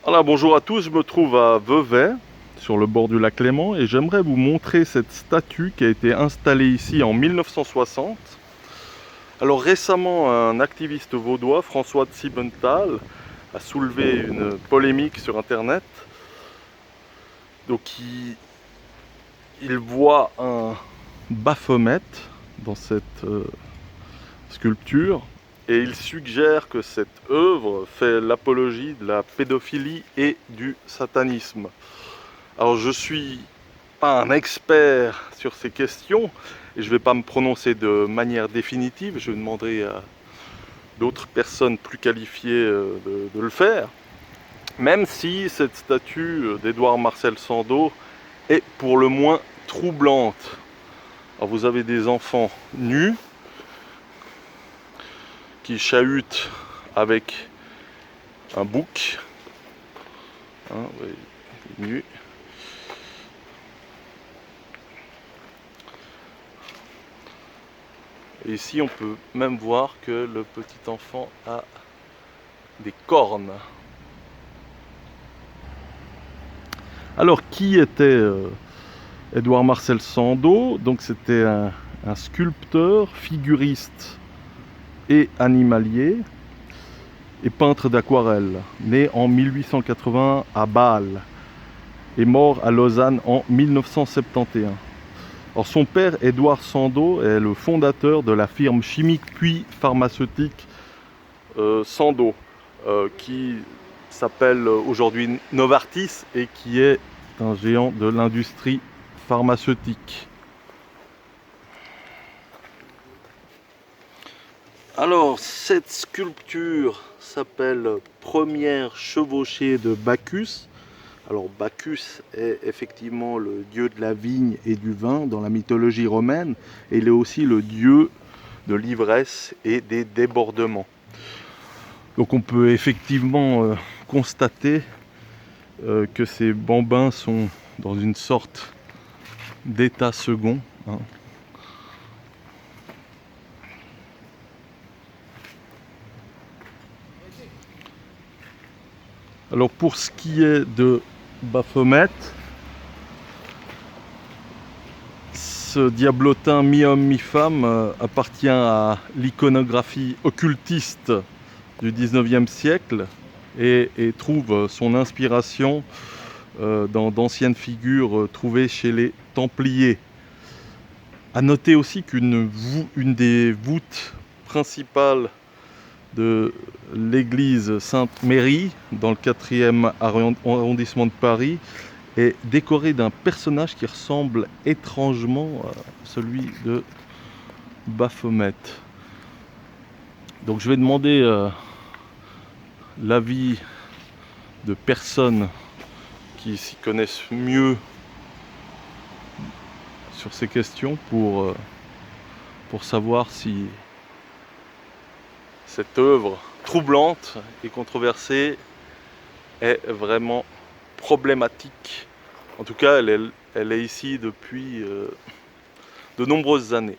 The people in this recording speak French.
Alors bonjour à tous, je me trouve à Vevey, sur le bord du lac Léman, et j'aimerais vous montrer cette statue qui a été installée ici en 1960. Alors récemment, un activiste vaudois, François de Siebenthal, a soulevé une polémique sur internet. Donc il voit un Baphomet dans cette sculpture, et il suggère que cette œuvre fait l'apologie de la pédophilie et du satanisme. Alors je suis pas un expert sur ces questions et je ne vais pas me prononcer de manière définitive, je demanderai à d'autres personnes plus qualifiées de le faire, même si cette statue d'Édouard Marcel Sandeau est pour le moins troublante. Alors vous avez des enfants nus qui chahutent avec un bouc, hein, oui, nus. Et ici on peut même voir que le petit enfant a des cornes. Alors qui était Édouard Marcel Sandeau? Donc c'était un sculpteur, figuriste et animalier et peintre d'aquarelle, né en 1880 à Bâle et mort à Lausanne en 1971. Alors son père, Édouard Sandeau, est le fondateur de la firme chimique puis pharmaceutique Sandeau, qui s'appelle aujourd'hui Novartis et qui est un géant de l'industrie pharmaceutique. Alors cette sculpture s'appelle Première chevauchée de Bacchus. Alors Bacchus est effectivement le dieu de la vigne et du vin dans la mythologie romaine, et il est aussi le dieu de l'ivresse et des débordements. Donc on peut effectivement constater que ces bambins sont dans une sorte d'état second, hein. Alors pour ce qui est de Baphomet, ce diablotin mi-homme mi-femme appartient à l'iconographie occultiste du 19e siècle et trouve son inspiration dans d'anciennes figures trouvées chez les Templiers. A noter aussi qu'une des voûtes principales de l'église Sainte-Mérie, dans le 4e arrondissement de Paris, est décorée d'un personnage qui ressemble étrangement à celui de Baphomet. Donc je vais demander l'avis de personnes qui s'y connaissent mieux sur ces questions pour savoir si cette œuvre troublante et controversée est vraiment problématique. En tout cas, elle est ici depuis de nombreuses années.